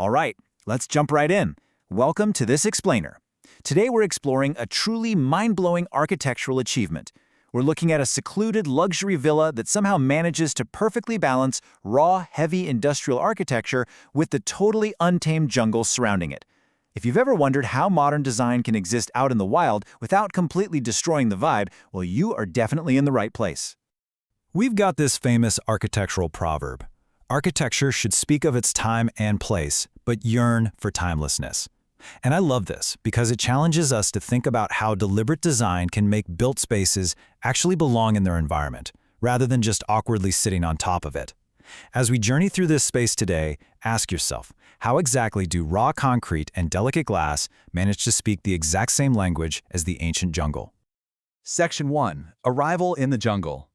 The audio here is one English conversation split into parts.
All right, let's jump right in. Welcome to This Explainer. Today we're exploring a truly mind-blowing architectural achievement. We're looking at a secluded luxury villa that somehow manages to perfectly balance raw, heavy industrial architecture with the totally untamed jungle surrounding it. If you've ever wondered how modern design can exist out in the wild without completely destroying the vibe, well, you are definitely in the right place. We've got this famous architectural proverb. Architecture should speak of its time and place, but yearn for timelessness. And I love this because it challenges us to think about how deliberate design can make built spaces actually belong in their environment, rather than just awkwardly sitting on top of it. As we journey through this space today, ask yourself, how exactly do raw concrete and delicate glass manage to speak the exact same language as the ancient jungle? Section 1. Arrival in the jungle.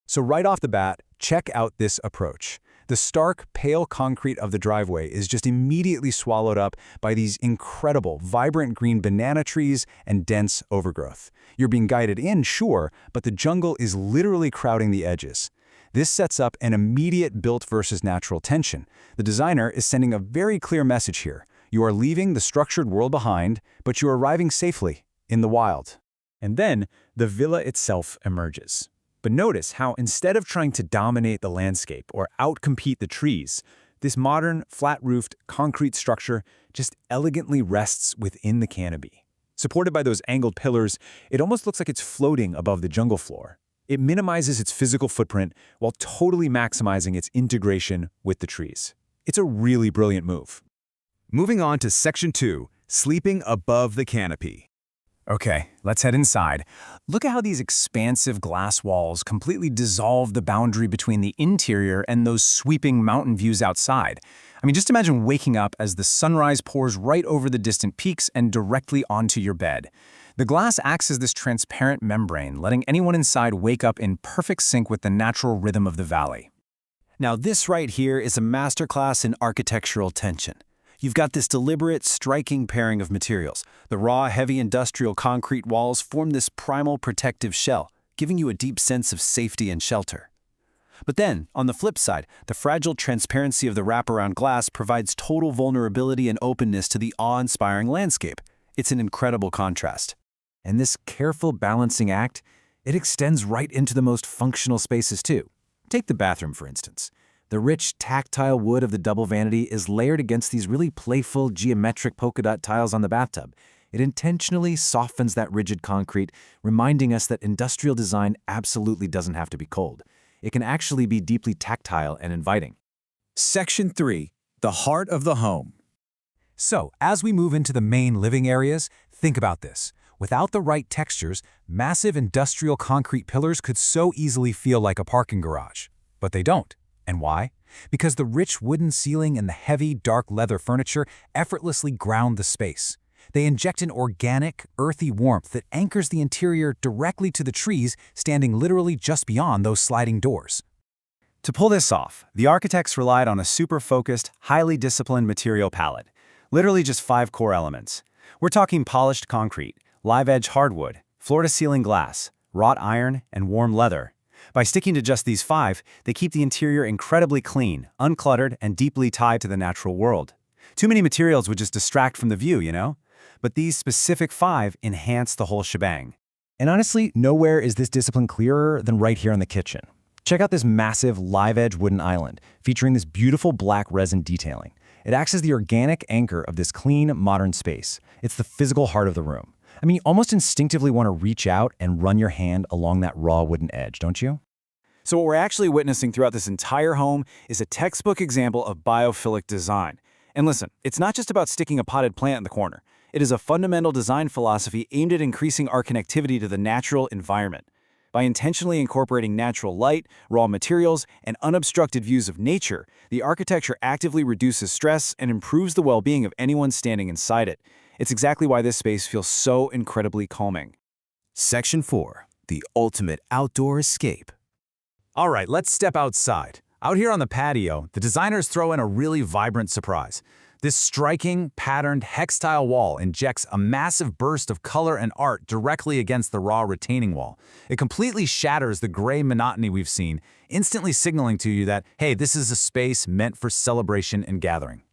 So right off the bat, check out this approach. The stark, pale concrete of the driveway is just immediately swallowed up by these incredible, vibrant green banana trees and dense overgrowth. You're being guided in, sure, but the jungle is literally crowding the edges. This sets up an immediate built versus natural tension. The designer is sending a very clear message here. You are leaving the structured world behind, but you are arriving safely in the wild. And then the villa itself emerges. But notice how instead of trying to dominate the landscape or outcompete the trees, this modern, flat-roofed, concrete structure just elegantly rests within the canopy. Supported by those angled pillars, it almost looks like it's floating above the jungle floor. It minimizes its physical footprint while totally maximizing its integration with the trees. It's a really brilliant move. Moving on to Section 2, Sleeping Above the Canopy. Okay, let's head inside. Look at how these expansive glass walls completely dissolve the boundary between the interior and those sweeping mountain views outside. I mean, just imagine waking up as the sunrise pours right over the distant peaks and directly onto your bed. The glass acts as this transparent membrane, letting anyone inside wake up in perfect sync with the natural rhythm of the valley. Now this right here is a masterclass in architectural tension. You've got this deliberate, striking pairing of materials. The raw, heavy industrial concrete walls form this primal protective shell, giving you a deep sense of safety and shelter. But then, on the flip side, the fragile transparency of the wraparound glass provides total vulnerability and openness to the awe-inspiring landscape. It's an incredible contrast. And this careful balancing act, it extends right into the most functional spaces too. Take the bathroom, for instance. The rich, tactile wood of the double vanity is layered against these really playful, geometric polka dot tiles on the bathtub. It intentionally softens that rigid concrete, reminding us that industrial design absolutely doesn't have to be cold. It can actually be deeply tactile and inviting. Section 3, The Heart of the Home. So, as we move into the main living areas, think about this. Without the right textures, massive industrial concrete pillars could so easily feel like a parking garage. But they don't. And why? Because the rich wooden ceiling and the heavy, dark leather furniture effortlessly ground the space. They inject an organic, earthy warmth that anchors the interior directly to the trees standing literally just beyond those sliding doors. To pull this off, the architects relied on a super-focused, highly disciplined material palette. Literally just 5 core elements. We're talking polished concrete, live-edge hardwood, floor-to-ceiling glass, wrought iron, and warm leather. By sticking to just these 5, they keep the interior incredibly clean, uncluttered, and deeply tied to the natural world. Too many materials would just distract from the view, you know? But these specific 5 enhance the whole shebang. And honestly, nowhere is this discipline clearer than right here in the kitchen. Check out this massive live-edge wooden island, featuring this beautiful black resin detailing. It acts as the organic anchor of this clean, modern space. It's the physical heart of the room. I mean, you almost instinctively want to reach out and run your hand along that raw wooden edge, don't you? So what we're actually witnessing throughout this entire home is a textbook example of biophilic design. And listen, it's not just about sticking a potted plant in the corner. It is a fundamental design philosophy aimed at increasing our connectivity to the natural environment. By intentionally incorporating natural light, raw materials, and unobstructed views of nature, the architecture actively reduces stress and improves the well-being of anyone standing inside it. It's exactly why this space feels so incredibly calming. Section 4, The Ultimate Outdoor Escape. All right, let's step outside. Out here on the patio, the designers throw in a really vibrant surprise. This striking, patterned, hex-style wall injects a massive burst of color and art directly against the raw retaining wall. It completely shatters the gray monotony we've seen, instantly signaling to you that, hey, this is a space meant for celebration and gathering.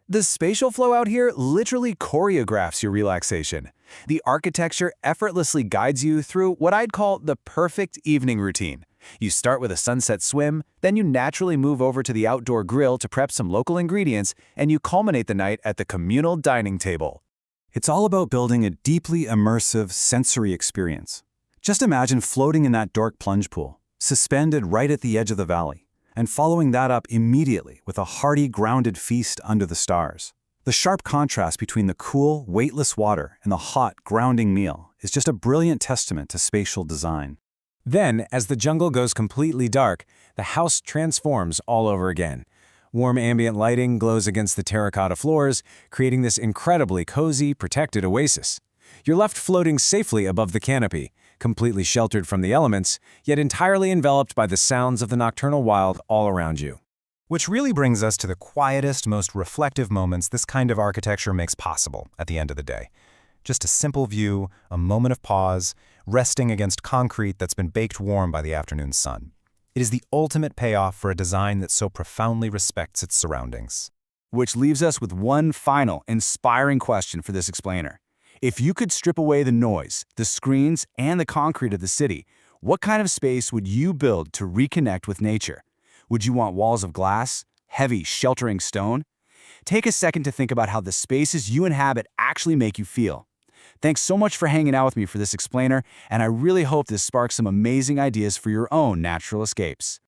The spatial flow out here literally choreographs your relaxation. The architecture effortlessly guides you through what I'd call the perfect evening routine. You start with a sunset swim, then you naturally move over to the outdoor grill to prep some local ingredients, and you culminate the night at the communal dining table. It's all about building a deeply immersive sensory experience. Just imagine floating in that dark plunge pool, suspended right at the edge of the valley, and following that up immediately with a hearty, grounded feast under the stars. The sharp contrast between the cool, weightless water and the hot, grounding meal is just a brilliant testament to spatial design. Then, as the jungle goes completely dark, the house transforms all over again. Warm ambient lighting glows against the terracotta floors, creating this incredibly cozy, protected oasis. You're left floating safely above the canopy, completely sheltered from the elements, yet entirely enveloped by the sounds of the nocturnal wild all around you. Which really brings us to the quietest, most reflective moments this kind of architecture makes possible at the end of the day. Just a simple view, a moment of pause, resting against concrete that's been baked warm by the afternoon sun. It is the ultimate payoff for a design that so profoundly respects its surroundings. Which leaves us with one final, inspiring question for this explainer. If you could strip away the noise, the screens, and the concrete of the city, what kind of space would you build to reconnect with nature? Would you want walls of glass, heavy, sheltering stone? Take a second to think about how the spaces you inhabit actually make you feel. Thanks so much for hanging out with me for this explainer, and I really hope this sparks some amazing ideas for your own natural escapes.